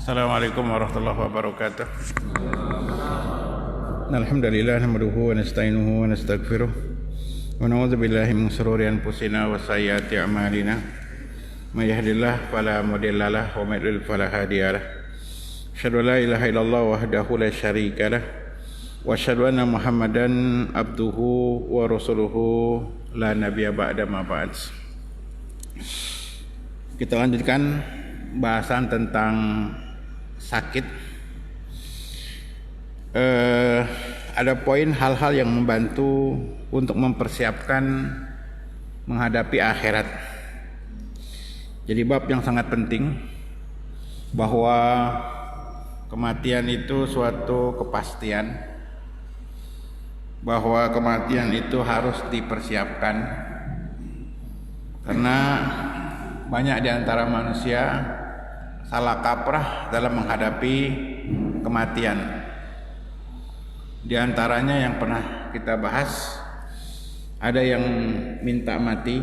Assalamualaikum warahmatullahi wabarakatuh. Alhamdulillah nahmaduhu wa nasta'inuhu wa nastaghfiruh wa na'udzu billahi min shururi anfusina wa sayyiati a'malina. May yahdihillahu fala mudilla lahu wa may yudlil fala hadiya lahu. Asyhadu an la ilaha illallah wahdahu la syarika lahu wa asyhadu anna Muhammadan abduhu wa rasuluhu la nabiyya ba'da ma ba'd. Kita lanjutkan bahasan tentang sakit. Ada poin hal-hal yang membantu untuk mempersiapkan menghadapi akhirat. Jadi bab yang sangat penting, bahwa kematian itu suatu kepastian, bahwa kematian itu harus dipersiapkan, karena banyak di antara manusia salah kaprah dalam menghadapi kematian. Di antaranya yang pernah kita bahas, ada yang minta mati,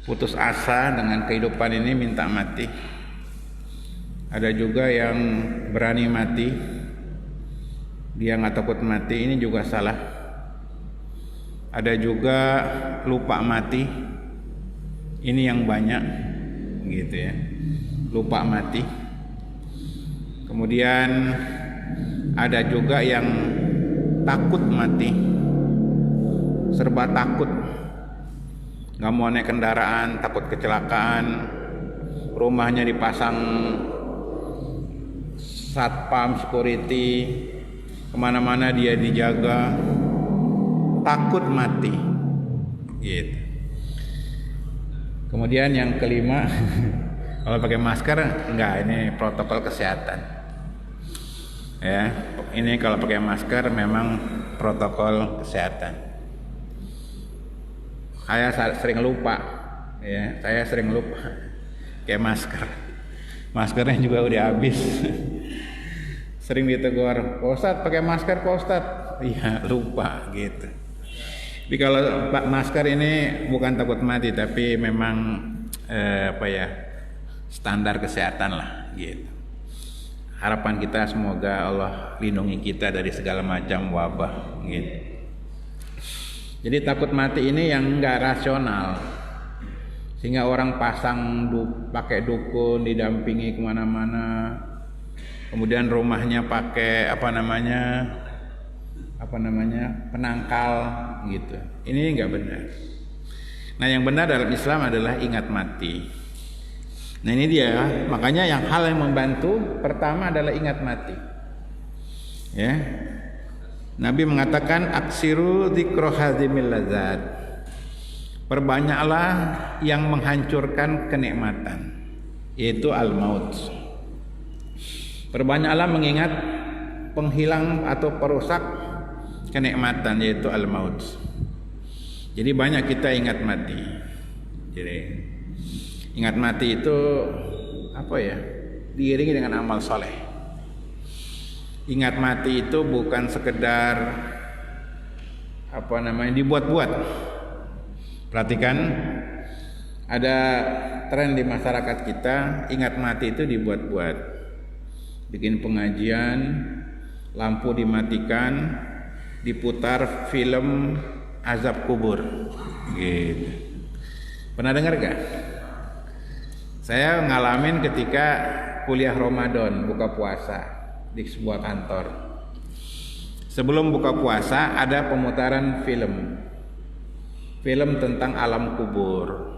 putus asa dengan kehidupan ini, minta mati. Ada juga yang berani mati, dia nggak takut mati, ini juga salah. Ada juga lupa mati, ini yang banyak, gitu ya, lupa mati. Kemudian ada juga yang takut mati, serba takut, nggak mau naik kendaraan, takut kecelakaan, rumahnya dipasang satpam security, kemana-mana dia dijaga, takut mati, gitu. Kemudian yang kelima, kalau pakai masker enggak, ini protokol kesehatan. Ya, ini kalau pakai masker memang protokol kesehatan. Saya sering lupa, ya, saya sering lupa pakai masker. Maskernya juga udah habis. Sering ditegur, "Pak Ustadz pakai masker, Pak Ustadz." Iya, lupa gitu. Tapi kalau masker ini bukan takut mati, tapi memang standar kesehatan lah, gitu. Harapan kita semoga Allah lindungi kita dari segala macam wabah, gitu. Jadi takut mati ini yang enggak rasional, sehingga orang pasang pakai dukun, didampingi kemana-mana, kemudian rumahnya pakai penangkal, gitu. Ini enggak benar. Nah, yang benar dalam Islam adalah ingat mati. Nah, ini dia, makanya yang hal yang membantu pertama adalah ingat mati. Ya. Nabi mengatakan aksiru dzikra hadzimil ladzat. Perbanyaklah yang menghancurkan kenikmatan, yaitu al-maut. Perbanyaklah mengingat penghilang atau perusak kenikmatan, yaitu al-maut. Jadi banyak kita ingat mati. Jadi ingat mati itu diiringi dengan amal soleh. Ingat mati itu bukan sekedar dibuat-buat. Perhatikan, ada tren di masyarakat kita, ingat mati itu dibuat-buat. Bikin pengajian, lampu dimatikan, diputar film azab kubur, gitu. Pernah dengar gak? Saya ngalamin ketika kuliah Ramadan, buka puasa di sebuah kantor. Sebelum buka puasa ada pemutaran film tentang alam kubur.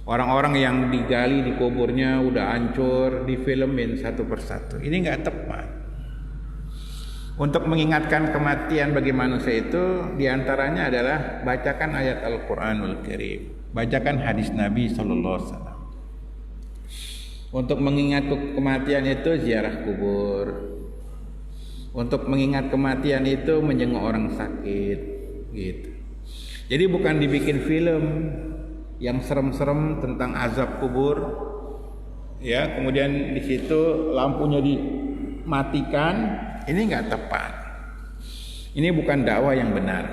Orang-orang yang digali di kuburnya udah hancur, difilmin satu persatu. Ini nggak tepat. Untuk mengingatkan kematian bagi manusia itu diantaranya adalah bacakan ayat Al-Quranul Karim, bacakan hadis Nabi SAW. Untuk mengingat kematian itu ziarah kubur. Untuk mengingat kematian itu menjenguk orang sakit, gitu. Jadi bukan dibikin film yang serem-serem tentang azab kubur, ya, kemudian di situ lampunya dimatikan. Ini nggak tepat. Ini bukan dakwah yang benar.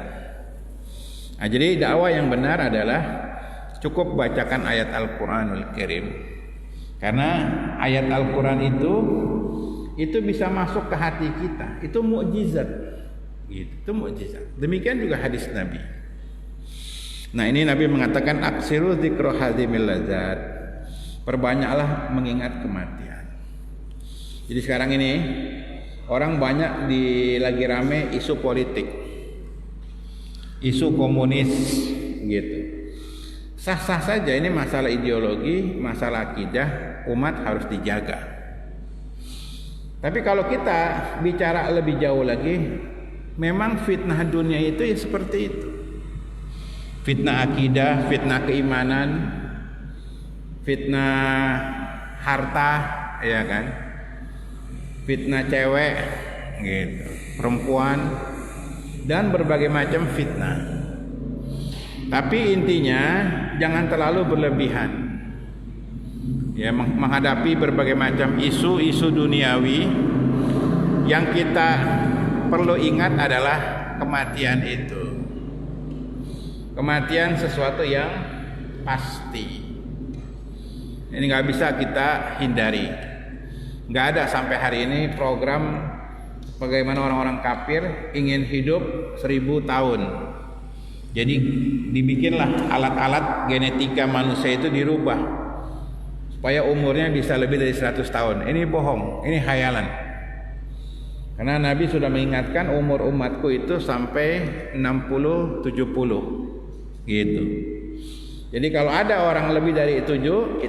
Nah, jadi dakwah yang benar adalah cukup bacakan ayat Al-Quranul Karim. Karena ayat Al-Quran itu bisa masuk ke hati kita. Itu mukjizat. Gitu. Itu mukjizat. Demikian juga hadis Nabi. Nah, ini Nabi mengatakan aksiru dzikra hadimil ladzat. Perbanyaklah mengingat kematian. Jadi sekarang ini orang banyak lagi rame isu politik, isu komunis gitu. Sah-sah saja, ini masalah ideologi, masalah akidah, umat harus dijaga. Tapi kalau kita bicara lebih jauh lagi, memang fitnah dunia itu ya seperti itu. Fitnah akidah, fitnah keimanan, fitnah harta, ya kan? Fitnah cewek, gitu, perempuan, dan berbagai macam fitnah. Tapi intinya jangan terlalu berlebihan. Ya, menghadapi berbagai macam isu-isu duniawi, yang kita perlu ingat adalah kematian itu. Kematian sesuatu yang pasti. Ini nggak bisa kita hindari. Nggak ada sampai hari ini program bagaimana orang-orang kafir ingin hidup 1000 tahun. Jadi dibikinlah alat-alat genetika manusia itu dirubah supaya umurnya bisa lebih dari 100 tahun. Ini bohong, ini khayalan. Karena Nabi sudah mengingatkan umur umatku itu sampai 60-70 gitu. Jadi kalau ada orang lebih dari 70,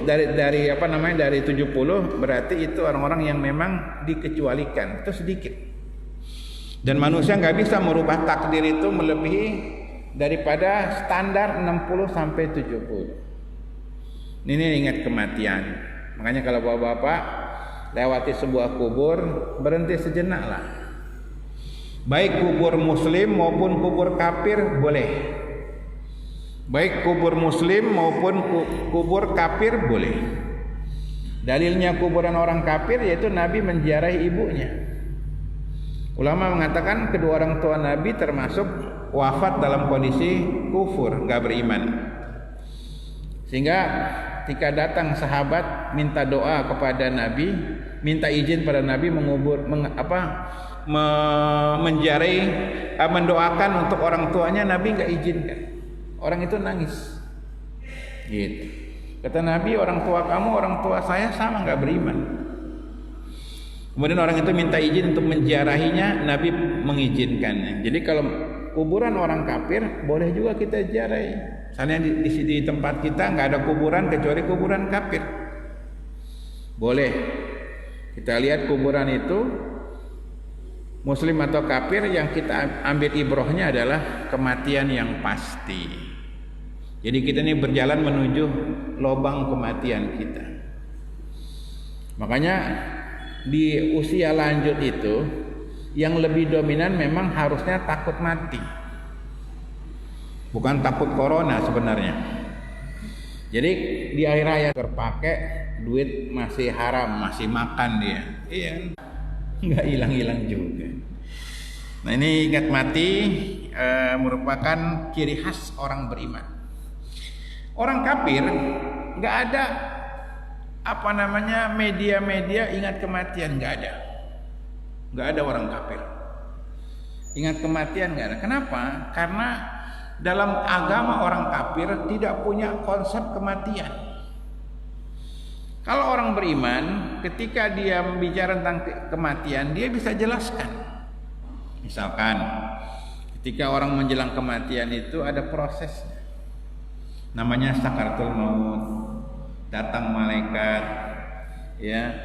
berarti itu orang-orang yang memang dikecualikan, itu sedikit. Dan manusia nggak bisa merubah takdir itu melebihi daripada standar 60 sampai 70. Ini ingat kematian. Makanya kalau bapak-bapak lewati sebuah kubur, berhenti sejenak lah. Baik kubur muslim maupun kubur kafir boleh. Baik kubur muslim maupun kubur kafir boleh. Dalilnya kuburan orang kafir yaitu Nabi menziarahi ibunya. Ulama mengatakan kedua orang tua Nabi termasuk wafat dalam kondisi kufur, nggak beriman. Sehingga ketika datang sahabat minta doa kepada Nabi, minta izin pada Nabi menziarahi, mendoakan untuk orang tuanya, Nabi nggak izinkan. Orang itu nangis. Gitu. Kata Nabi, orang tua kamu, orang tua saya sama nggak beriman. Kemudian orang itu minta izin untuk menziarahinya, Nabi mengizinkannya. Jadi kalau kuburan orang kafir boleh juga kita ziarahi. Misalnya di tempat kita nggak ada kuburan kecuali kuburan kafir, boleh. Kita lihat kuburan itu muslim atau kafir, yang kita ambil ibrohnya adalah kematian yang pasti. Jadi kita ini berjalan menuju lubang kematian kita. Makanya di usia lanjut itu yang lebih dominan memang harusnya takut mati, bukan takut corona sebenarnya. Jadi di akhir hayat terpakai duit masih haram, masih makan dia, iya, nggak hilang-hilang juga. Nah, ini ingat mati merupakan ciri khas orang beriman. Orang kafir nggak ada media-media ingat kematian, nggak ada orang kafir ingat kematian, nggak ada. Kenapa? Karena dalam agama orang kafir tidak punya konsep kematian. Kalau orang beriman, ketika dia bicara tentang kematian, dia bisa jelaskan. Misalkan ketika orang menjelang kematian itu ada prosesnya, namanya sakaratul maut. Datang malaikat, ya,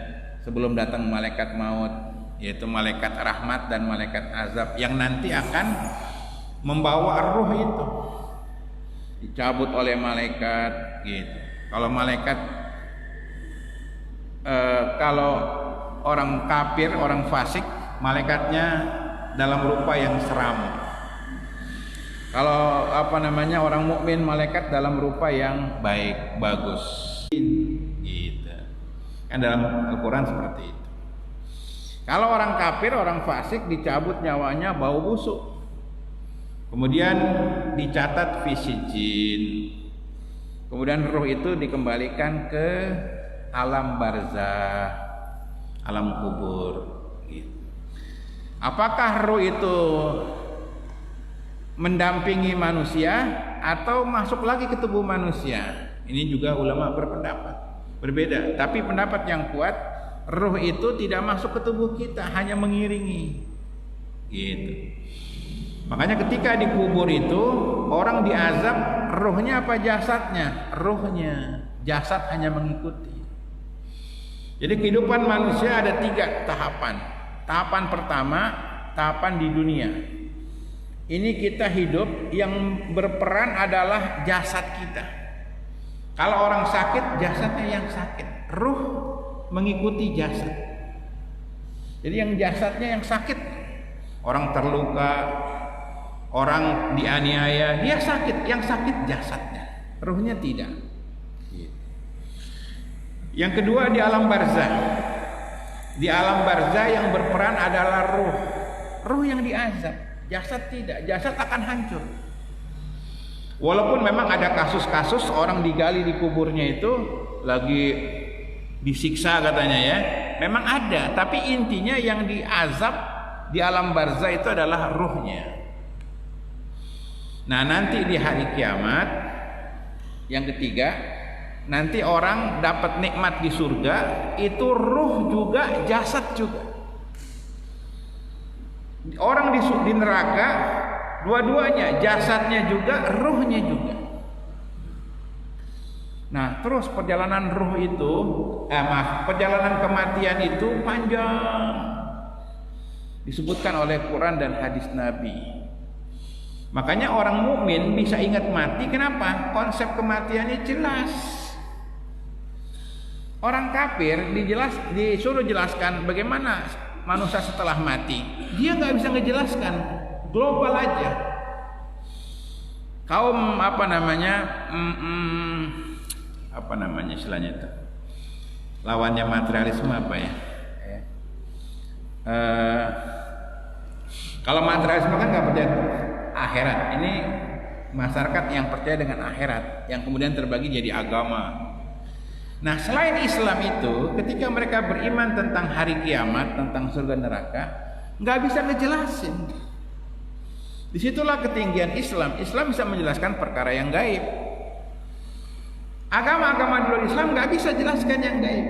sebelum datang malaikat maut, yaitu malaikat rahmat dan malaikat azab, yang nanti akan membawa ruh itu, dicabut oleh malaikat, gitu. Kalau orang kafir, orang fasik, malaikatnya dalam rupa yang seram. Kalau orang mukmin, malaikat dalam rupa yang baik, bagus. Gitu. Kan dalam Al-Quran seperti itu. Kalau orang kafir, orang fasik dicabut nyawanya, bau busuk. Kemudian dicatat fi sijjin. Kemudian ruh itu dikembalikan ke alam barzah, alam kubur. Gitu. Apakah ruh itu mendampingi manusia atau masuk lagi ke tubuh manusia? Ini juga ulama berpendapat berbeda. Tapi pendapat yang kuat, ruh itu tidak masuk ke tubuh kita, hanya mengiringi. Gitu. Makanya ketika dikubur itu orang diazab, ruhnya apa jasadnya? Ruhnya, jasad hanya mengikuti. Jadi kehidupan manusia ada 3 tahapan. Tahapan pertama, tahapan di dunia. Ini kita hidup, yang berperan adalah jasad kita. Kalau orang sakit, jasadnya yang sakit. Ruh mengikuti jasad. Jadi yang jasadnya yang sakit. Orang terluka, orang dianiaya, dia sakit. Yang sakit jasadnya, ruhnya tidak. Yang kedua di alam barzah. Di alam barzah yang berperan adalah ruh. Ruh yang diazab, jasad tidak. Jasad akan hancur. Walaupun memang ada kasus-kasus orang digali di kuburnya itu lagi disiksa katanya ya. Memang ada, tapi intinya yang diazab di alam barzah itu adalah ruhnya. Nah, nanti di hari kiamat yang ketiga, nanti orang dapat nikmat di surga, itu ruh juga, jasad juga. Orang di neraka, dua-duanya, jasadnya juga, ruhnya juga. Nah, terus perjalanan ruh itu, perjalanan kematian itu panjang. Disebutkan oleh Quran dan hadis Nabi. Makanya orang mukmin bisa ingat mati. Kenapa? Konsep kematiannya jelas. Orang kafir disuruh jelaskan bagaimana manusia setelah mati. Dia nggak bisa ngejelaskan, global aja. Kaum apa namanya istilahnya itu, lawannya materialisme apa ya? Kalau materialisme kan nggak percaya akhirat. Ini masyarakat yang percaya dengan akhirat, yang kemudian terbagi jadi agama. Nah, selain Islam itu, ketika mereka beriman tentang hari kiamat, tentang surga neraka, nggak bisa ngejelasin. Disitulah ketinggian Islam. Islam bisa menjelaskan perkara yang gaib. Agama-agama di luar Islam nggak bisa jelaskan yang gaib.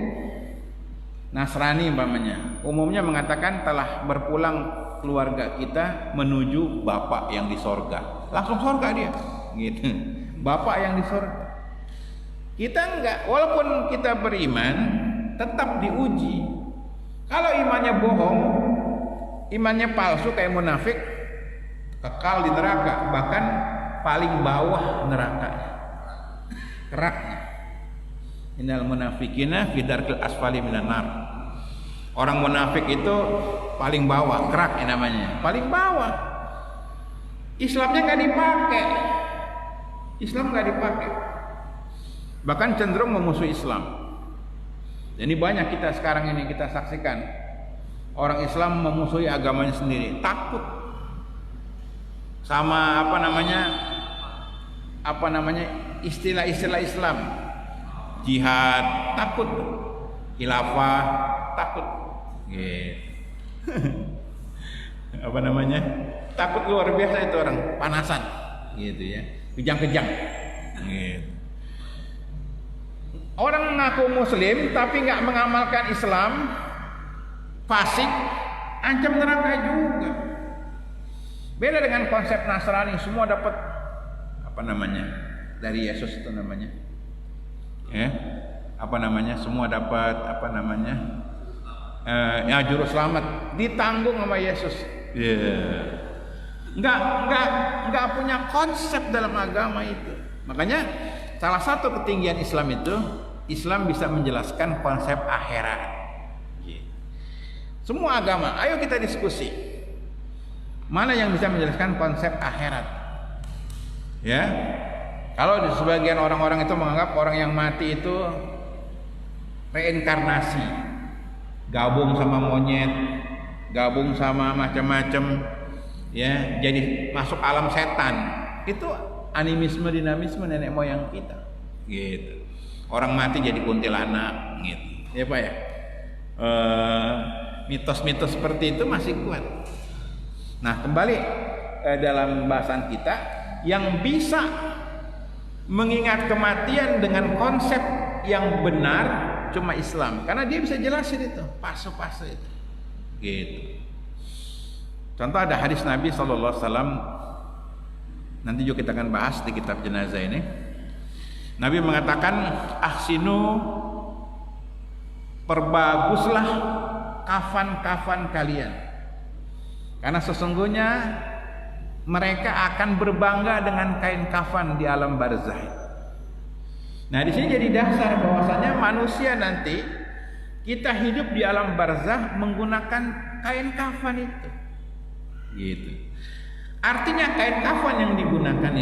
Nasrani umpamanya, umumnya mengatakan telah berpulang keluarga kita menuju Bapak yang di sorga. Langsung sorga dia, gitu. Bapak yang di sorga. Kita enggak, walaupun kita beriman, tetap diuji. Kalau imannya bohong, imannya palsu kayak munafik, kekal di neraka, bahkan paling bawah neraka, keraknya. Innal munafiqina fi darkil asfali minan nar. Orang munafik itu paling bawah, kerak ya namanya, paling bawah. Islamnya nggak dipakai, Islam nggak dipakai, bahkan cenderung memusuhi Islam. Jadi banyak kita sekarang ini kita saksikan orang Islam memusuhi agamanya sendiri, takut sama apa namanya istilah-istilah Islam, jihad takut, khilafah takut, apa namanya, takut luar biasa itu orang, panasan, gitu ya, kejang-kejang. Gitu. Orang mengaku Muslim tapi nggak mengamalkan Islam, fasik, ancam neraka juga. Beda dengan konsep Nasrani, semua dapat apa namanya dari Yesus itu namanya, ya, apa namanya, semua dapat apa namanya, ya juru selamat, ditanggung sama Yesus. Nggak punya konsep dalam agama itu. Makanya salah satu ketinggian Islam itu, Islam bisa menjelaskan konsep akhirat. Semua agama, ayo kita diskusi. Mana yang bisa menjelaskan konsep akhirat? Ya, kalau di sebagian orang-orang itu menganggap orang yang mati itu reinkarnasi, gabung sama monyet, gabung sama macam-macam, ya, jadi masuk alam setan. Itu animisme dinamisme nenek moyang kita, gitu. orang mati jadi kuntilanak gitu. Ya Pak ya. Mitos-mitos seperti itu masih kuat. Nah, kembali dalam bahasan kita, yang bisa mengingat kematian dengan konsep yang benar cuma Islam, karena dia bisa jelasin itu fase-fase itu. Gitu. Contoh ada hadis Nabi SAW, nanti juga kita akan bahas di kitab jenazah ini. Nabi mengatakan, ahsinu, perbaguslah kafan-kafan kalian, karena sesungguhnya mereka akan berbangga dengan kain kafan di alam barzah. Nah, di sini jadi dasar bahwasanya manusia nanti kita hidup di alam barzah menggunakan kain kafan itu. Gitu. Artinya kain kafan yang digunakan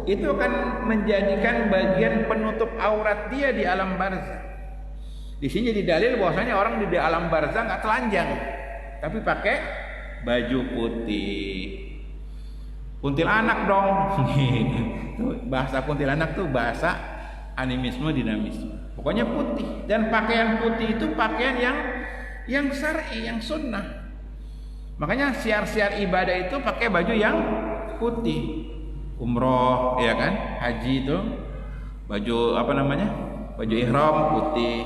itu akan menjadikan bagian penutup aurat dia di alam barzah. Di sini jadi dalil bahwasanya orang di alam barzah nggak telanjang, tapi pakai baju putih. Kuntilanak dong. Bahasa kuntilanak tuh bahasa animisme dinamisme. Pokoknya putih, dan pakaian putih itu pakaian yang syar'i, yang sunnah. Makanya siar-siar ibadah itu pakai baju yang putih. Umroh, ya kan? Haji itu baju apa namanya? Baju ihram putih.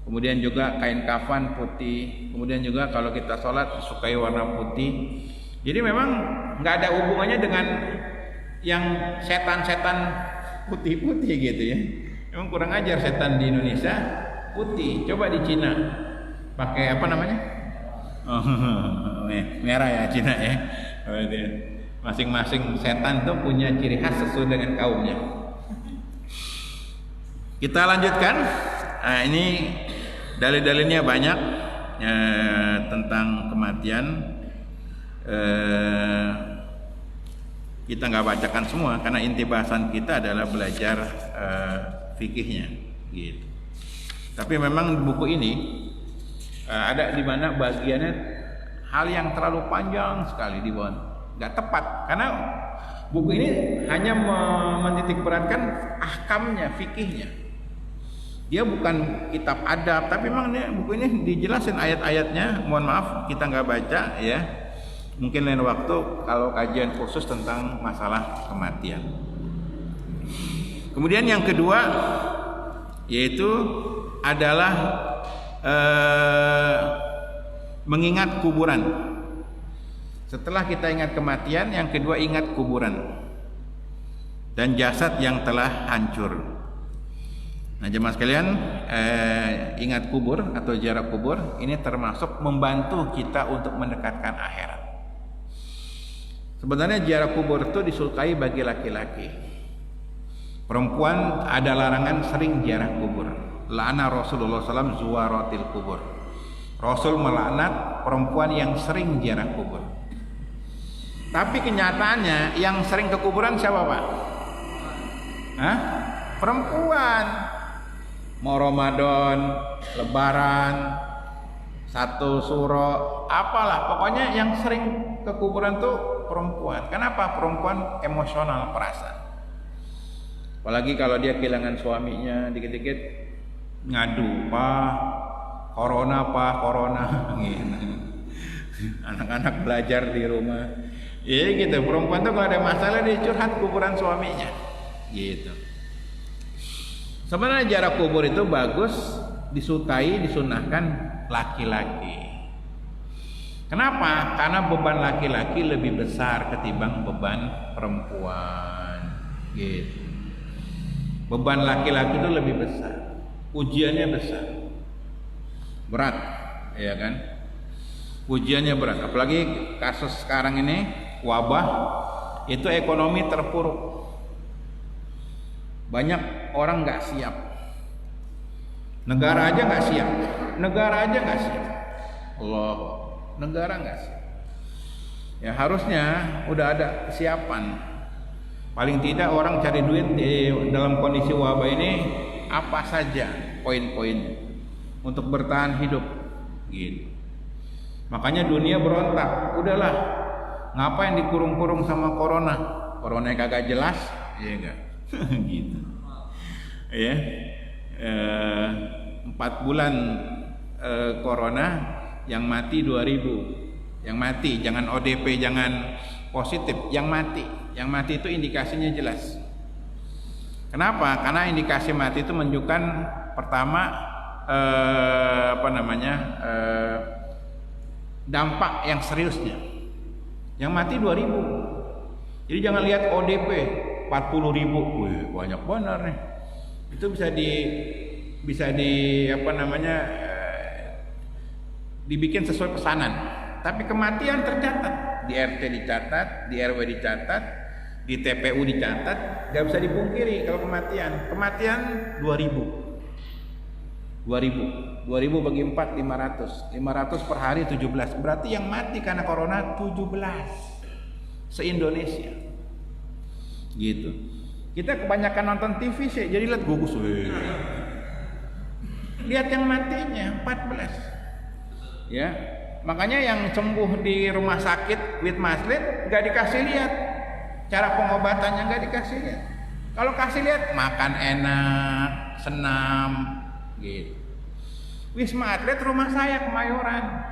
Kemudian juga kain kafan putih. Kemudian juga kalau kita sholat disukai warna putih. Jadi memang nggak ada hubungannya dengan yang setan-setan putih-putih gitu ya. Memang kurang ajar setan di Indonesia putih. Coba di Cina pakai apa namanya? Merah ya Cina ya. Masing-masing setan tuh punya ciri khas sesuai dengan kaumnya. Kita lanjutkan. Nah, ini dalil-dalilnya banyak tentang kematian. Kita nggak bacakan semua karena inti bahasan kita adalah belajar fikihnya gitu. Tapi memang buku ini ada di mana bagiannya hal yang terlalu panjang sekali di bawah, nggak tepat karena buku ini hanya menitik beratkan ahkamnya, fikihnya. Dia bukan kitab adab, tapi memang buku ini dijelasin ayat-ayatnya. Mohon maaf kita nggak baca ya. Mungkin lain waktu kalau kajian khusus tentang masalah kematian. Kemudian yang kedua yaitu adalah mengingat kuburan. Setelah kita ingat kematian, yang kedua ingat kuburan dan jasad yang telah hancur. Nah, jemaah sekalian, ingat kubur atau ziarah kubur ini termasuk membantu kita untuk mendekatkan akhirat. Sebenarnya ziarah kubur itu disukai bagi laki-laki. Perempuan ada larangan sering ziarah kubur. La'ana Rasulullah SAW zuwaratil kubur. Rasul melaknat perempuan yang sering ziarah kubur. Tapi kenyataannya yang sering ke kuburan siapa Pak? Hah? Perempuan. Mau Ramadan, Lebaran, satu suro, apalah pokoknya yang sering ke kuburan tuh perempuan. Kenapa? Perempuan emosional, perasaan. Apalagi kalau dia kehilangan suaminya, dikit-dikit ngadu, Pak, corona gitu. Anak-anak belajar di rumah. Iya gitu, perempuan tuh kalau ada masalah dia curhat kuburan suaminya. Gitu. Sebenarnya ziarah kubur itu bagus, disukai, disunahkan laki-laki. Kenapa? Karena beban laki-laki lebih besar ketimbang beban perempuan. Gitu. Beban laki-laki itu lebih besar, ujiannya besar, berat, ya kan? Ujiannya berat. Apalagi kasus sekarang ini wabah, itu ekonomi terpuruk. Banyak orang nggak siap. Negara aja nggak siap. Allah, negara nggak siap. Ya harusnya udah ada kesiapan. Paling tidak orang cari duit dalam kondisi wabah ini apa saja poin-poin untuk bertahan hidup. Gitu. Makanya dunia berontak. Udahlah, ngapain dikurung-kurung sama corona? Corona yang kagak jelas, ya enggak. Gitu. Ya. 4 bulan corona yang mati 2.000. Yang mati, jangan ODP, jangan positif, yang mati. Yang mati itu indikasinya jelas. Kenapa? Karena indikasi mati itu menunjukkan pertama dampak yang seriusnya. Yang mati 2.000. Jadi jangan lihat ODP 40.000. Wih, banyak benar nih. Itu dibikin sesuai pesanan. Tapi kematian tercatat, di RT dicatat, di RW dicatat, di TPU dicatat, nggak bisa dipungkiri kalau kematian 2.000 bagi 4 500 per hari 17, berarti yang mati karena corona 17 se-Indonesia gitu. Kita kebanyakan nonton TV sih, jadi lihat gugus, lihat yang matinya 14 ya. Makanya yang sembuh di rumah sakit Wisma Atlet nggak dikasih lihat cara pengobatannya, nggak dikasih lihat. Kalau kasih lihat makan enak, senam gitu. Wisma Atlet rumah saya Kemayoran.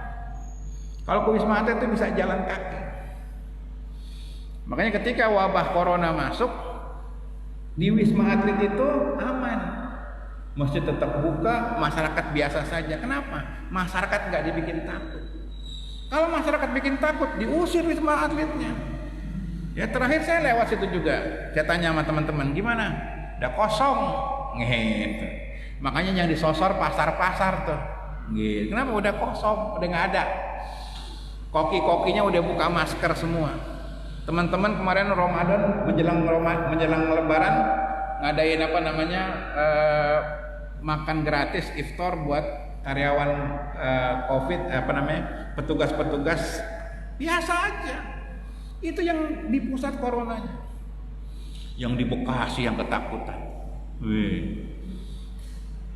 Kalau ke Wisma Atlet itu bisa jalan kaki. Makanya ketika wabah corona masuk di Wisma Atlet itu aman, masjid tetap buka, masyarakat biasa saja. Kenapa? Masyarakat nggak dibikin takut. Kalau masyarakat bikin takut, diusir Wisma Atletnya. Ya terakhir saya lewat situ juga, saya tanya sama teman-teman, gimana? Udah kosong, gitu. Makanya yang disosor pasar-pasar tuh, gitu. Kenapa udah kosong, udah nggak ada. Koki-kokinya udah buka masker semua. Teman-teman kemarin Ramadan menjelang Lebaran ngadain makan gratis iftar buat karyawan COVID, petugas-petugas biasa aja. Itu yang di pusat coronanya. Yang di Bekasi yang ketakutan.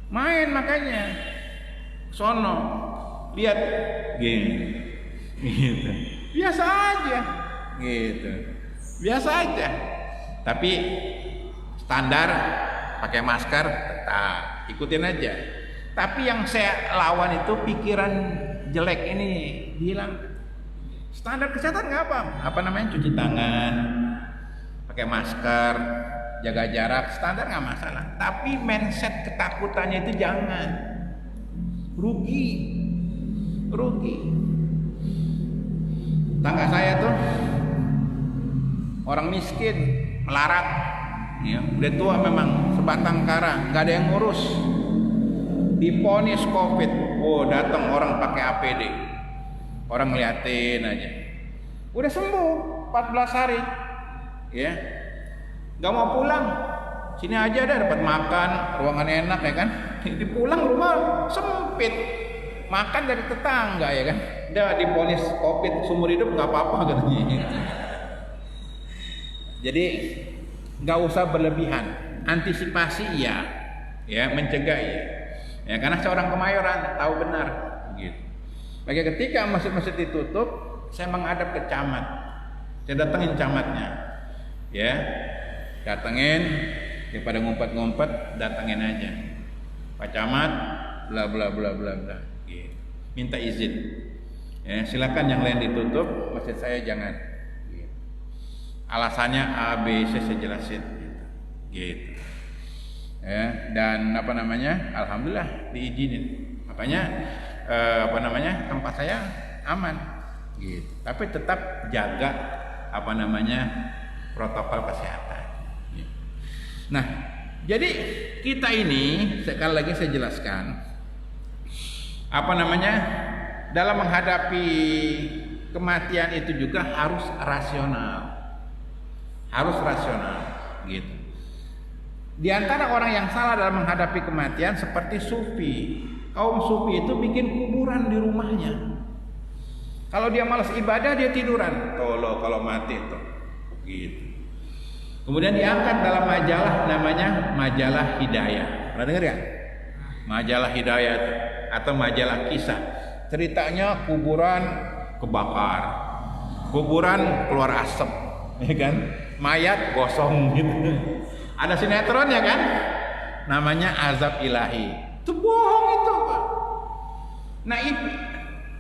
Main makanya. Sono. Lihat gini. Gitu. Biasa aja. Gitu. Biasa aja. Tapi standar pakai masker tetap ikutin aja. Tapi yang saya lawan itu pikiran jelek ini hilang. Standar kesehatan nggak cuci tangan, pakai masker, jaga jarak, standar nggak masalah. Tapi mindset ketakutannya itu jangan, rugi. Tangga saya tuh orang miskin, melarat, ya, udah tua memang, sebatang kara, nggak ada yang ngurus. Diponis COVID, datang orang pakai APD. Orang ngeliatin aja, udah sembuh 14 hari, ya, nggak mau pulang, sini aja dah dapat makan, ruangan enak ya kan, dipulang rumah sempit, makan dari tetangga ya kan, udah diponis COVID seumur hidup nggak apa-apa katanya. Jadi nggak usah berlebihan, antisipasi ya mencegah ya, karena seorang Kemayoran tahu benar, gitu. Bagi ketika masjid-masjid ditutup, saya menghadap ke camat. Saya datengin camatnya. Ya. Datengin, daripada ngumpet-ngumpet, datengin aja. Pak Camat, bla bla bla bla bla. Gitu. Minta izin. Ya, silakan yang lain ditutup, masjid saya jangan. Gitu. Alasannya A, B, C saya jelasin. Gitu. Ya, dan alhamdulillah diizinin. Makanya tempat saya aman gitu. Tapi tetap jaga protokol kesehatan gitu. Nah, jadi kita ini sekali lagi saya jelaskan dalam menghadapi kematian itu juga harus rasional gitu. Di antara orang yang salah dalam menghadapi kematian seperti sufi. Kaum sufi itu bikin kuburan di rumahnya. Kalau dia malas ibadah, dia tiduran. Kalau mati tuh, gitu. Kemudian diangkat dalam majalah namanya Majalah Hidayah. Pernah dengar ya? Majalah Hidayah atau majalah kisah. Ceritanya kuburan kebakar, kuburan keluar asap, ya kan? Mayat gosong gitu. Ada sinetron ya kan? namanya azab ilahi. Itu bohong itu, Pak. Nah, itu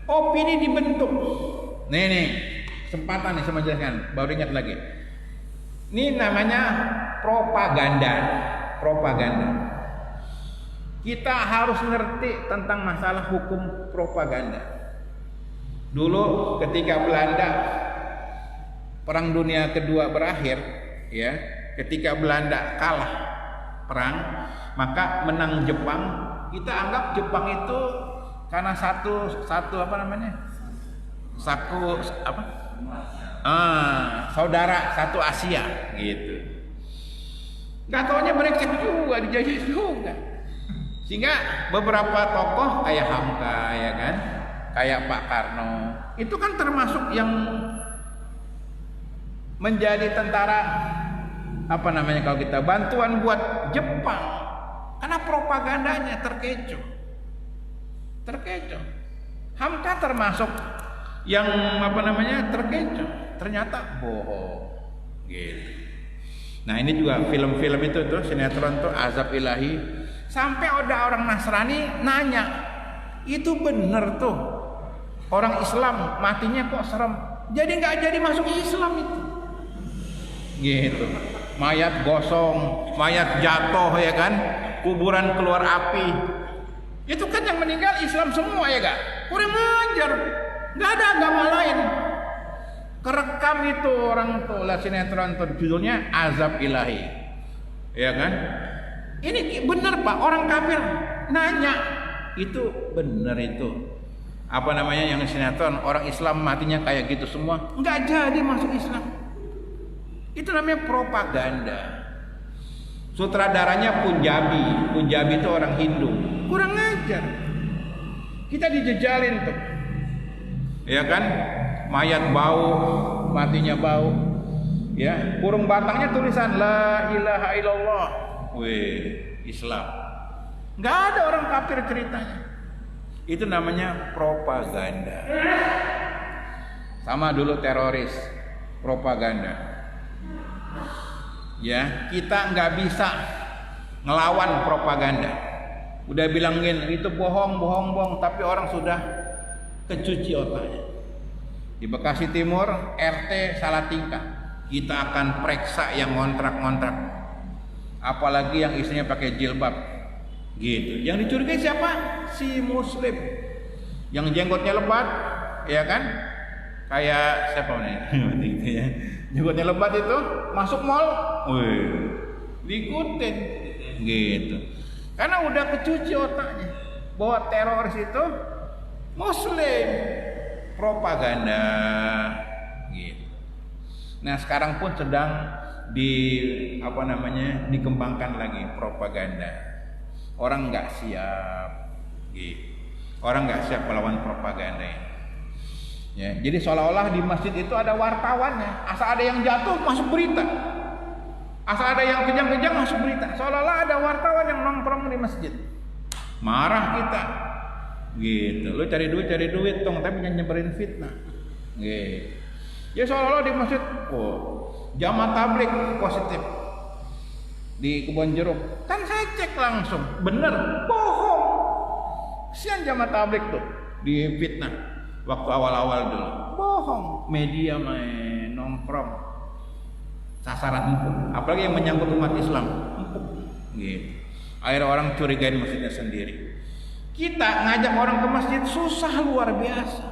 opini dibentuk. Nih, kesempatan nih saya menjelaskan, baru ingat lagi. Ini namanya propaganda. Kita harus ngerti tentang masalah hukum propaganda. Dulu ketika Belanda Perang Dunia Kedua berakhir, ya, ketika Belanda kalah perang, maka menang Jepang. Kita anggap Jepang itu karena satu saudara satu Asia gitu. Gak taunya mereka juga dijajah juga. Sehingga beberapa tokoh kayak Hamka, ya kan, kayak Pak Karno, itu kan termasuk yang menjadi tentara kalau kita bantuan buat Jepang, karena propagandanya terkecoh. Hamka termasuk yang terkecoh, ternyata bohong gitu. Nah, ini juga film-film itu tuh, sinetron tuh azab ilahi, sampai ada orang Nasrani nanya, itu bener tuh orang Islam matinya kok serem, jadi nggak jadi masuk Islam itu gitu. Mayat gosong, mayat jatuh, ya kan, kuburan keluar api, itu kan yang meninggal Islam semua, ya gak? Kurang ajar, nggak ada agama lain. Kerekam itu orang tuh lah sinetron tuh, judulnya azab ilahi, ya kan? Ini bener Pak, orang kafir nanya, itu bener itu yang sinetron orang Islam matinya kayak gitu semua, nggak jadi masuk Islam. Itu namanya propaganda. Sutradaranya Punjabi itu orang Hindu, kurang ajar. Kita dijejalin tuh, ya kan? Mayat bau, matinya bau, ya. Kurung batangnya tulisan la ilaha illallah, Islam. Nggak ada orang kafir ceritanya. Itu namanya propaganda. Sama dulu teroris, propaganda. Ya, kita nggak bisa ngelawan propaganda. Udah bilangin itu bohong, tapi orang sudah kecuci otaknya. Di Bekasi Timur, RT salah tingkah, kita akan periksa yang ngontrak-ngontrak. Apalagi yang istrinya pakai jilbab, gitu. Yang dicurigai siapa? Si Muslim, yang jenggotnya lebat, ya kan? Kayak siapa nih? Gitu ya. Jenggotnya lebat itu masuk mall, diikutin, gitu. Karena udah kecuci otaknya bahwa teroris itu Muslim. Propaganda gitu. Nah, sekarang pun sedang dikembangkan lagi propaganda. Orang nggak siap gitu. Orang nggak siap melawan propaganda ini. Ya, jadi seolah-olah di masjid itu ada wartawannya. Asal ada yang jatuh masuk berita. Asal ada yang kejang-kejang masuk berita. Seolah-olah ada wartawan yang nongkrong di masjid. Marah kita. Gitu, lu cari duit dong, tapi jangan nyebarin fitnah. Gitu. Ya seolah-olah di masjid, jamaah tabligh positif di Kebon Jeruk. Kan saya cek langsung, bener, bohong. Kesian jamaah tabligh tuh di fitnah waktu awal-awal dulu. Bohong, media main nongkrong, sasaran empuk. Apalagi yang menyangkut umat Islam, empuk. Gitu. Akhirnya orang curigain masjidnya sendiri. Kita ngajak orang ke masjid susah luar biasa.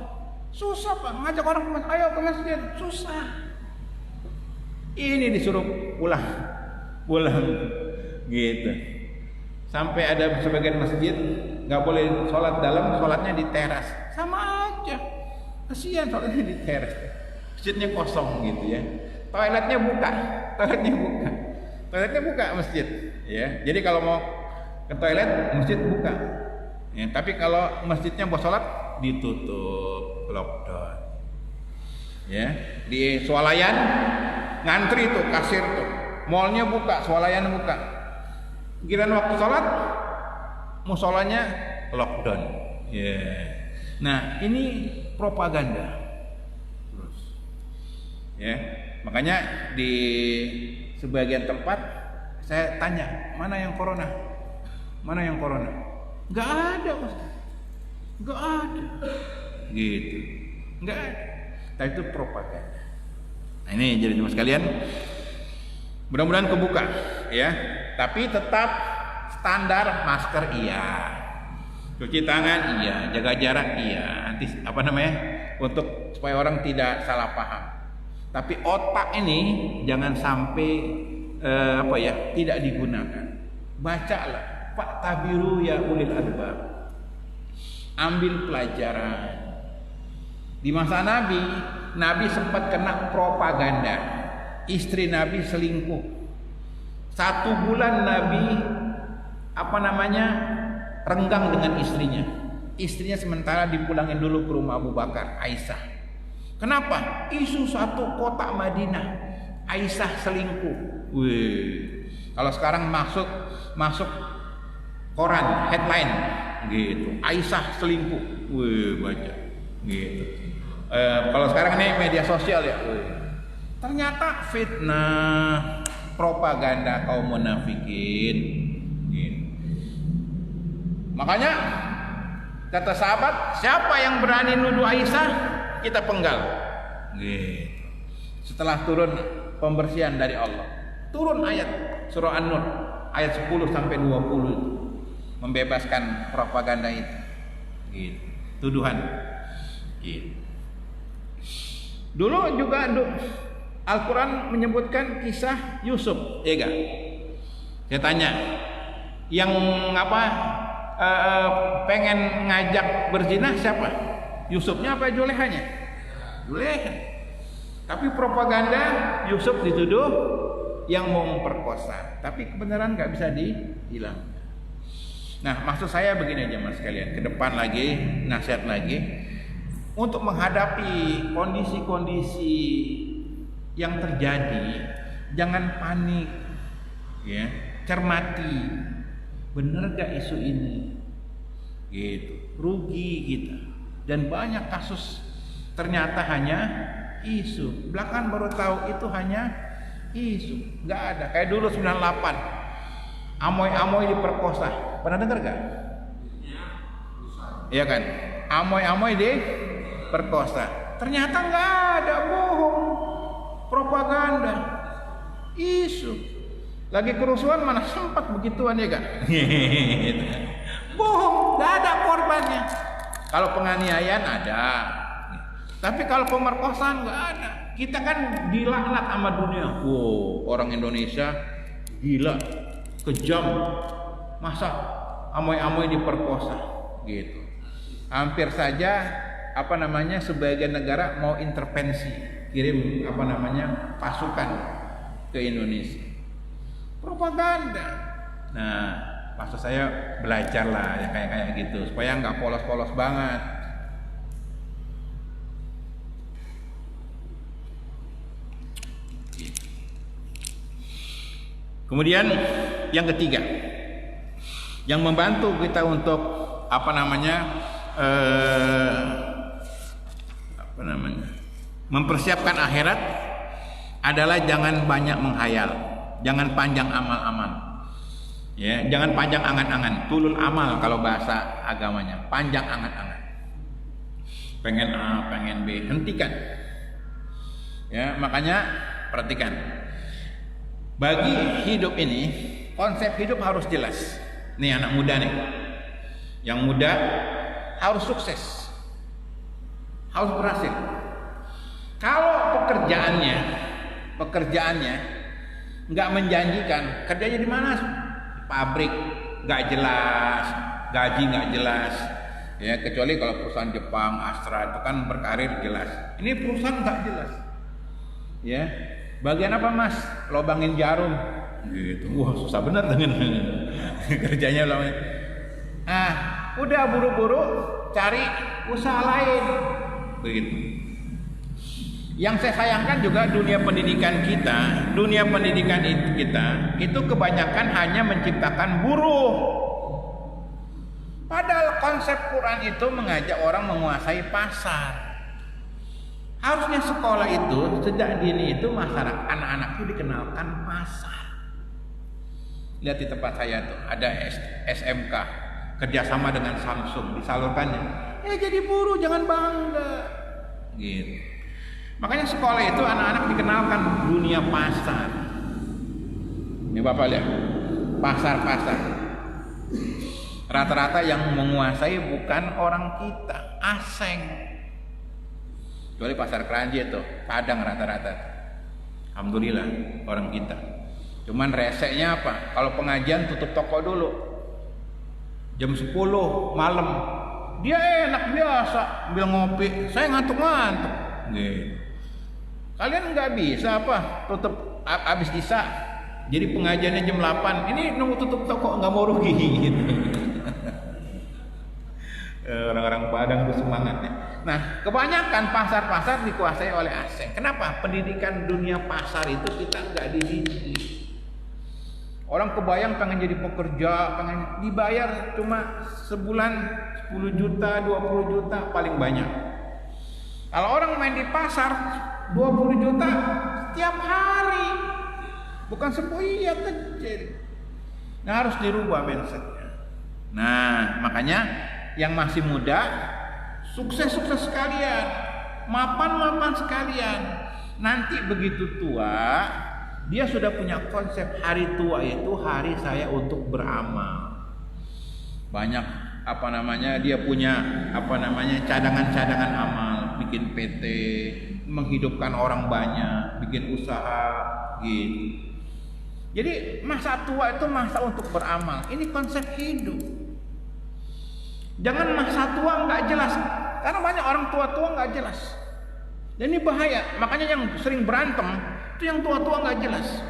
Susah Pak, ngajak orang ke masjid, ayo ke masjid, susah. Ini disuruh pulang gitu. Sampai ada sebagian masjid nggak boleh sholat dalam, sholatnya di teras. Sama aja, kasihan sholatnya di teras. Masjidnya kosong gitu ya. Toiletnya buka masjid. Ya, jadi kalau mau ke toilet masjid buka. Ya, tapi kalau masjidnya buat sholat ditutup, lockdown. Ya, di swalayan ngantri tuh kasir tuh, mallnya buka, swalayan buka. Giliran waktu sholat, musolanya lockdown. Ya, nah ini propaganda. Terus, ya, makanya di sebagian tempat saya tanya mana yang corona, Mana yang corona? Nggak ada, Ustaz. Nggak ada. Gitu. Nggak ada. Tapi itu propaganda. Nah ini jadi teman sekalian, mudah-mudahan kebuka ya. Tapi tetap standar masker iya, cuci tangan iya, jaga jarak iya, nanti untuk supaya orang tidak salah paham. Tapi otak ini jangan sampai tidak digunakan. Bacalah, Pak Tabiru ya ulil albab. Ambil pelajaran. Di masa Nabi sempat kena propaganda. Istri Nabi selingkuh. 1 bulan Nabi renggang dengan istrinya. Istrinya sementara dipulangin dulu ke rumah Abu Bakar, Aisyah. Kenapa? Isu satu kota Madinah, Aisyah selingkuh. Wih. Kalau sekarang masuk koran headline gitu, Aisyah selingkuh. Wih, baca gitu. Kalau sekarang ini media sosial ya. Wih. Ternyata fitnah, propaganda kaum munafikin. Gitu. Makanya kata sahabat, siapa yang berani nuduh Aisyah, kita penggal. Gitu. Setelah turun pembersihan dari Allah, turun ayat surah An-Nur ayat 10 sampai 20 itu membebaskan propaganda itu. Gitu. Tuduhan. Gitu. Dulu juga Al-Quran menyebutkan kisah Yusuf, ya gak? Saya tanya, yang pengen ngajak berzina siapa? Yusufnya apa Julehanya? Juleha. Tapi propaganda Yusuf dituduh yang mau memperkosa, tapi kebenaran nggak bisa dihilangkan. Nah, maksud saya begini aja mas sekalian, ke depan lagi nasihat lagi untuk menghadapi kondisi-kondisi yang terjadi, jangan panik, ya, cermati, bener gak isu ini, gitu, rugi kita, dan banyak kasus ternyata hanya isu, belakangan baru tahu itu hanya isu, nggak ada. Kayak dulu 98, Amoy diperkosa, pernah dengar gak? Iya kan, Amoy diperkosa, ternyata nggak ada, bohong. Propaganda, isu, lagi kerusuhan mana sempat begituan ya kan? Bohong, nggak ada korbannya. Kalau penganiayaan ada, tapi kalau pemerkosaan nggak ada. Kita kan dilaknat sama dunia. Wow, orang Indonesia gila, kejam, masa amoy-amoy diperkosa, gitu. Hampir saja sebagian negara mau intervensi. Kirim pasukan ke Indonesia, propaganda. Nah, maksud saya belajarlah ya kayak gitu supaya nggak polos-polos banget. Kemudian yang ketiga, yang membantu kita untuk mempersiapkan akhirat adalah jangan banyak menghayal, jangan panjang amal-amal, ya, jangan panjang angan-angan, tulul amal kalau bahasa agamanya, panjang angan-angan, pengen A, pengen B, hentikan, ya. Makanya perhatikan, bagi hidup ini konsep hidup harus jelas. Nih anak muda nih, yang muda harus sukses, harus berhasil. Kalau pekerjaannya nggak menjanjikan, kerjanya di mana? Pabrik nggak jelas, gaji nggak jelas, ya, kecuali kalau perusahaan Jepang, Astra itu kan berkarir jelas. Ini perusahaan nggak jelas, ya. Bagian apa mas? Lobangin jarum, gitu. Wah susah bener dengan kerjanya lobangin. Udah buru-buru cari usaha lain, begitu. Yang saya sayangkan juga dunia pendidikan kita itu kebanyakan hanya menciptakan buruh. Padahal konsep Quran itu mengajak orang menguasai pasar. Harusnya sekolah itu sejak dini itu masyarakat anak-anak itu dikenalkan pasar. Lihat di tempat saya tuh ada SMK kerjasama dengan Samsung, disalurkannya. Jadi buruh jangan bangga. Gitu. Makanya sekolah itu anak-anak dikenalkan dunia pasar. Ini Bapak lihat, pasar-pasar. Rata-rata yang menguasai bukan orang kita, asing. Kecuali pasar Kranji itu, Padang rata-rata. Alhamdulillah orang kita. Cuman reseknya apa? Kalau pengajian tutup toko dulu. Jam 10 malam. Dia enak biasa ambil ngopi. Saya ngantuk-ngantuk. Gitu. Kalian nggak bisa apa? Tutup habis isya. Jadi pengajiannya jam 8. Ini nunggu tutup toko nggak mau rugi gitu. Orang-orang Padang itu semangatnya. Nah, kebanyakan pasar-pasar dikuasai oleh asing. Kenapa? Pendidikan dunia pasar itu kita nggak dididik. Orang kebayang pengen jadi pekerja, pengen dibayar cuma sebulan 10 juta, 20 juta paling banyak. Kalau orang main di pasar 20 juta setiap hari, bukan sepuyat kecil. Nah, harus dirubah mindsetnya. Nah, makanya yang masih muda sukses-sukses sekalian, mapan-mapan sekalian. Nanti begitu tua, dia sudah punya konsep hari tua itu hari saya untuk beramal. Banyak dia punya cadangan-cadangan amal, bikin PT, menghidupkan orang banyak, bikin usaha gitu. Jadi masa tua itu masa untuk beramal. Ini konsep hidup. Jangan masa tua nggak jelas, karena banyak orang tua-tua nggak jelas. Dan ini bahaya. Makanya yang sering berantem itu yang tua-tua nggak jelas.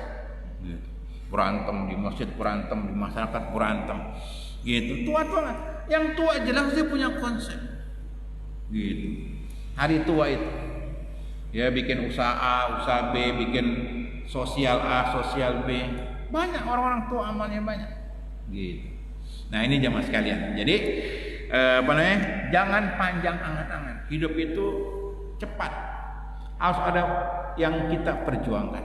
Berantem di masjid, berantem di masyarakat, berantem. Gitu. Tua-tua, yang tua jelas dia punya konsep. Gitu. Hari tua itu, ya bikin usaha A, usaha B, bikin sosial A, sosial B. Banyak orang-orang tua amalnya banyak. Gitu. Nah ini jamaah sekalian. Jadi jangan panjang angan-angan. Hidup itu cepat. Harus ada yang kita perjuangkan.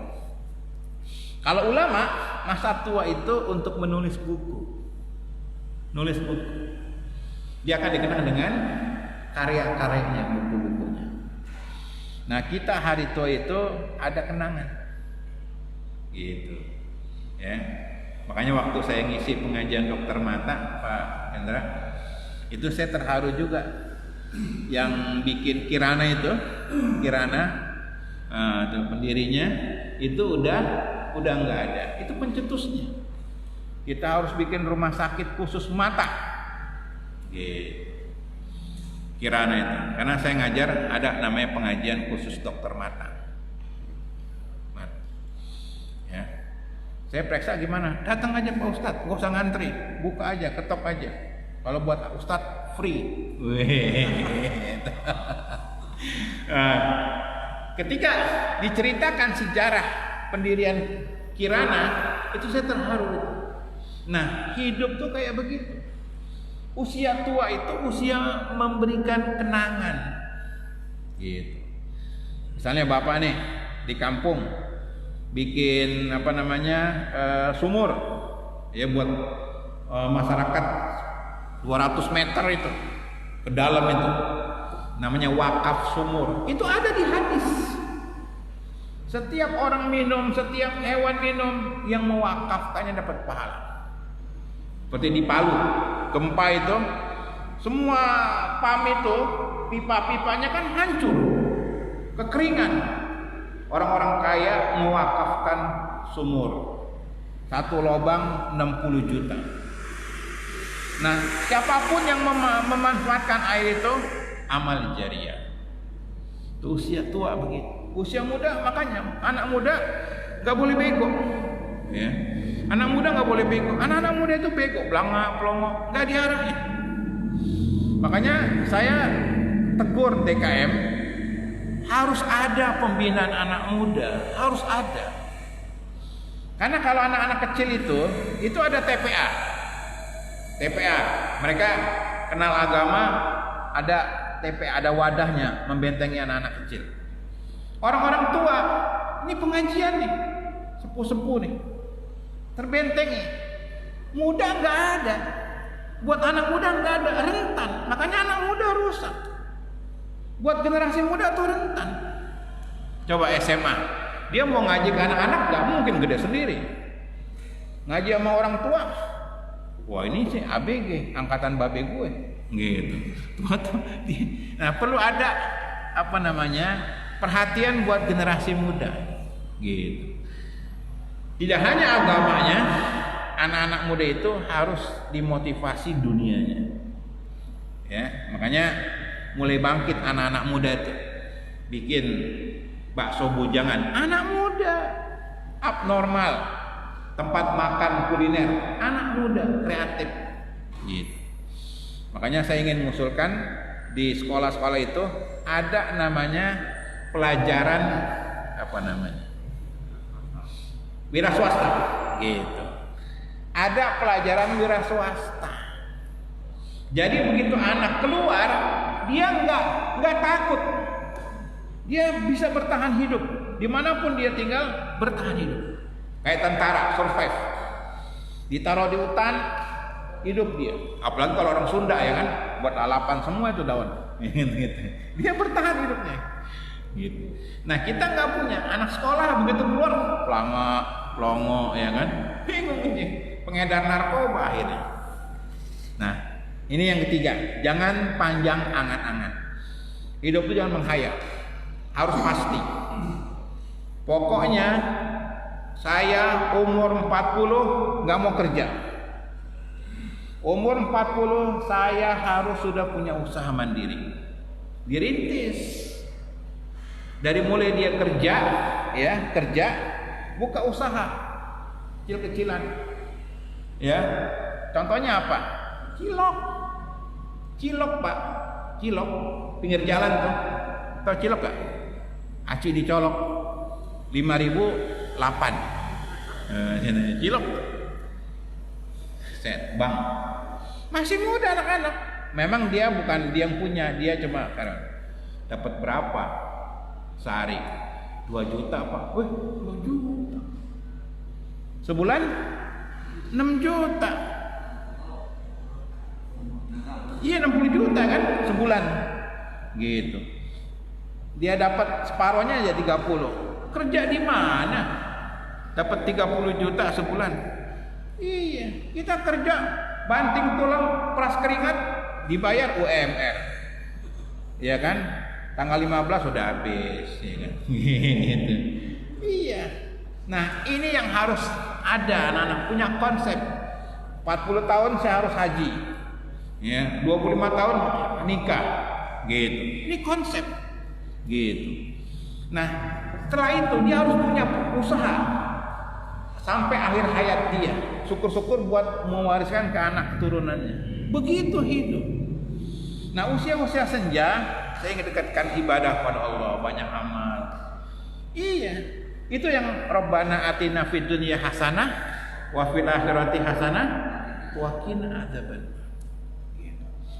Kalau ulama masa tua itu untuk menulis buku. Nulis buku. Dia akan dikenal dengan karya-karyanya, buku-bukunya. Nah, kita hari tua itu ada kenangan. Gitu. Ya. Makanya waktu saya ngisi pengajian dokter mata, Pak Hendra, itu saya terharu juga. Yang bikin Kirana itu, itu pendirinya itu udah nggak ada. Itu pencetusnya. Kita harus bikin rumah sakit khusus mata. Gitu. Kirana itu, karena saya ngajar ada namanya pengajian khusus dokter mata. Ya. Saya periksa gimana? Datang aja Pak Ustadz, nggak usah ngantri, buka aja, ketok aja. Kalau buat Ustadz free. Ketika diceritakan sejarah pendirian Kirana, itu saya terharu. Nah, hidup tuh kayak begitu. Usia tua itu usia memberikan kenangan. Gitu. Misalnya Bapak nih di kampung bikin sumur ya buat masyarakat 200 meter itu ke dalam itu, namanya wakaf sumur. Itu ada di hadis. Setiap orang minum, setiap hewan minum, yang mewakafkannya dapat pahala. Seperti di Palu gempa itu, semua PAM itu pipa-pipanya kan hancur, kekeringan. Orang-orang kaya mewakafkan sumur, satu lubang 60 juta. Nah, siapapun yang memanfaatkan air itu amal jariah. Itu usia tua begitu. Usia muda, makanya anak muda nggak boleh bego. Ya. Anak muda nggak boleh bego. Anak-anak muda itu bego, belanga, pelongo, nggak diarahin. Makanya saya tegur DKM, harus ada pembinaan anak muda, harus ada. Karena kalau anak-anak kecil itu ada TPA. TPA, mereka kenal agama, ada TPA, ada wadahnya membentengi anak-anak kecil. Orang-orang tua, ini pengajian nih, sepuh-sepuh nih, terbentengi. Muda nggak ada. Buat anak muda nggak ada, rentan. Makanya anak muda rusak. Buat generasi muda tuh rentan. Coba SMA, dia mau ngaji ke anak-anak nggak mungkin gede sendiri. Ngaji sama orang tua, wah ini sih ABG, angkatan babe gue, gitu. Nah perlu ada perhatian buat generasi muda, gitu. Tidak hanya agamanya, anak-anak muda itu harus dimotivasi dunianya. Ya, makanya mulai bangkit anak-anak muda itu bikin bakso bujangan, anak muda, abnormal, tempat makan kuliner, anak muda kreatif, gitu. Makanya saya ingin mengusulkan di sekolah-sekolah itu ada namanya pelajaran wira swasta, gitu. Ada pelajaran wira swasta. Jadi begitu anak keluar, dia nggak takut. Dia bisa bertahan hidup dimanapun dia tinggal, bertahan hidup. Kayak tentara, survive. Ditaruh di hutan, hidup dia. Apalagi kalau orang Sunda ya kan, buat lalapan semua itu daun. Gitu. Dia bertahan hidupnya. Gitu. Nah kita nggak punya anak sekolah begitu keluar, pelongo ya kan, bingung aja. Pengedar narkoba akhirnya. Nah ini yang ketiga, jangan panjang angan-angan. Hidup itu jangan menghayal. Harus pasti. Pokoknya saya umur 40 nggak mau kerja. Umur 40 saya harus sudah punya usaha mandiri. Dirintis. Dari mulai dia kerja, buka usaha kecil-kecilan. Ya. Contohnya apa? Cilok Pak. Cilok pinggir jalan tuh. Tahu cilok gak? Aci dicolok 5.000 8. Cilok. Set, Bang. Masih muda anak-anak. Memang dia bukan dia yang punya, dia cuma dapat berapa sehari? 2 juta Pak. Wih, 2 juta. Sebulan 6 juta. Iya 60 juta kan sebulan. Gitu. Dia dapat separohnya aja 30. Kerja di mana? Dapat 30 juta sebulan. Iya, kita kerja banting tulang, peras keringat, dibayar UMR. Iya kan? Tanggal 15 sudah habis, ya kan? Gitu. Iya. Nah, ini yang harus ada anak-anak punya konsep. 40 tahun saya harus haji. Ya, 25 tahun nikah. Gitu. Ini konsep. Gitu. Nah, setelah itu dia harus punya usaha sampai akhir hayat dia. Syukur-syukur buat mewariskan ke anak keturunannya. Begitu hidup. Nah, usia-usia senja saya ingin dekatkan ibadah pada Allah, banyak amal. Iya. Itu yang Rabbana atina fid dunya hasanah wa fil akhirati hasanah wa qina adzaban.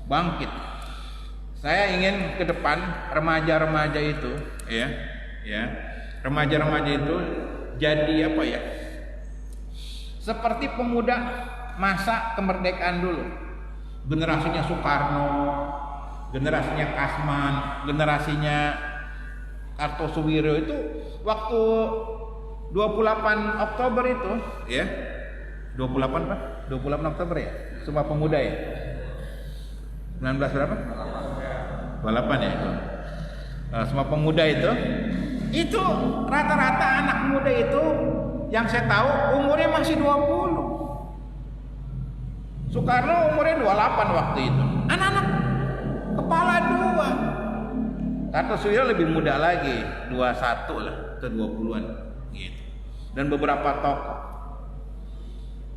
Bangkit. Saya ingin ke depan remaja-remaja itu, remaja-remaja itu jadi apa ya? Seperti pemuda masa kemerdekaan dulu. Generasinya Soekarno, generasinya Kasman, generasinya Kartosuwiryo itu waktu 28 Oktober itu, ya. 28 Pak? 28 Oktober ya? Sumpah Pemuda ya? 19 berapa? 28 ya itu. Semua pemuda itu rata-rata anak muda itu yang saya tahu umurnya masih 20. Soekarno umurnya 28 waktu itu. Anak-anak kepala 2. Kartosuwiryo lebih muda lagi, 21 lah ke 20-an gitu. Dan beberapa tokoh.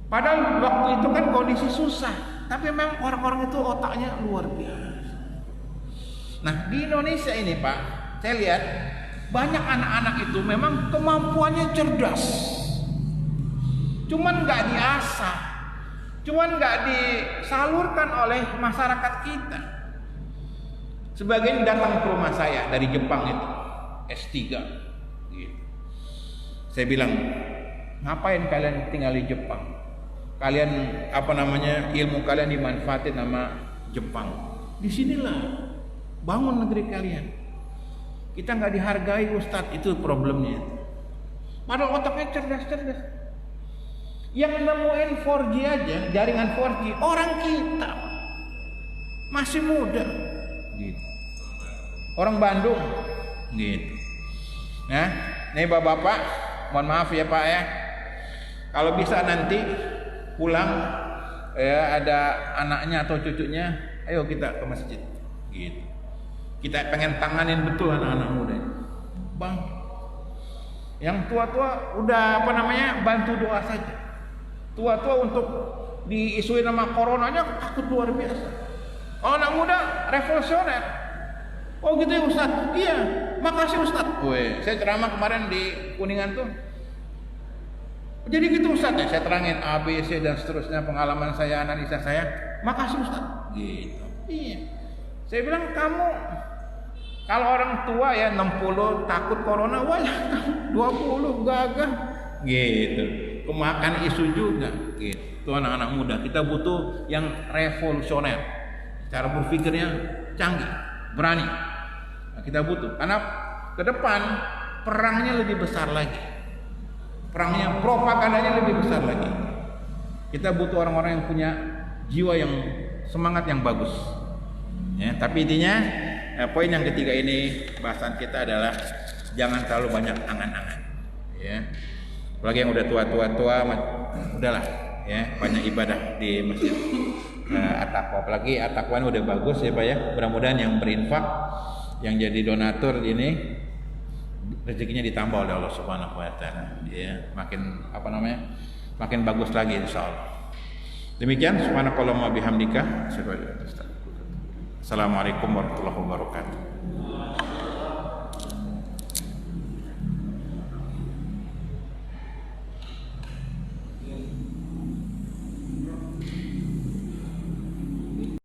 Padahal waktu itu kan kondisi susah, tapi memang orang-orang itu otaknya luar biasa. Nah di Indonesia ini Pak, saya lihat banyak anak-anak itu memang kemampuannya cerdas, cuman nggak diasah, cuman nggak disalurkan oleh masyarakat kita. Sebagian datang ke rumah saya dari Jepang itu, S3 gitu. Saya bilang, ngapain kalian tinggal di Jepang? kalian ilmu kalian dimanfaatin sama Jepang. Disinilah bangun negeri kalian. Kita nggak dihargai Ustadz, itu problemnya. Padahal otaknya cerdas. Yang nemuin 4G aja, jaringan 4G, orang kita masih muda, gitu. Orang Bandung, gitu. Nah, nih bapak-bapak, mohon maaf ya Pak ya. Kalau bisa nanti pulang ya ada anaknya atau cucunya, ayo kita ke masjid, gitu. Kita pengen tanganin betul anak-anak muda, Bang. Yang tua-tua udah bantu doa saja. Tua-tua untuk diisuin sama coronanya takut luar biasa. Kalau anak muda revolusioner. Oh gitu ya Ustaz? Iya, makasih Ustaz. Saya ceramah kemarin di Kuningan tuh. Jadi gitu Ustaz ya, saya terangin A, B, C dan seterusnya, pengalaman saya, analisa saya. Makasih Ustaz. Gitu. Iya. Saya bilang kamu kalau orang tua ya 60 takut corona, wah 20 gagah. Gitu. Kemakan isu juga, gitu. Anak-anak muda kita butuh yang revolusioner, cara berpikirnya canggih, berani. Nah, kita butuh karena ke depan perangnya lebih besar lagi, perangnya propagandanya lebih besar lagi. Kita butuh orang-orang yang punya jiwa yang semangat yang bagus. Ya, tapi intinya poin yang ketiga ini bahasan kita adalah jangan terlalu banyak angan-angan. Ya. Apalagi yang udah tua, udahlah ya, banyak ibadah di masjid At-Taqwa. Apalagi At-Taqwa ini udah bagus ya Pak ya. Mudah-mudahan yang berinfak, yang jadi donatur ini rezekinya ditambah oleh Allah Subhanahu wa taala. Ya, makin bagus lagi insyaallah. Demikian subhanakallahumma bihamdika. Assalamualaikum warahmatullahi wabarakatuh.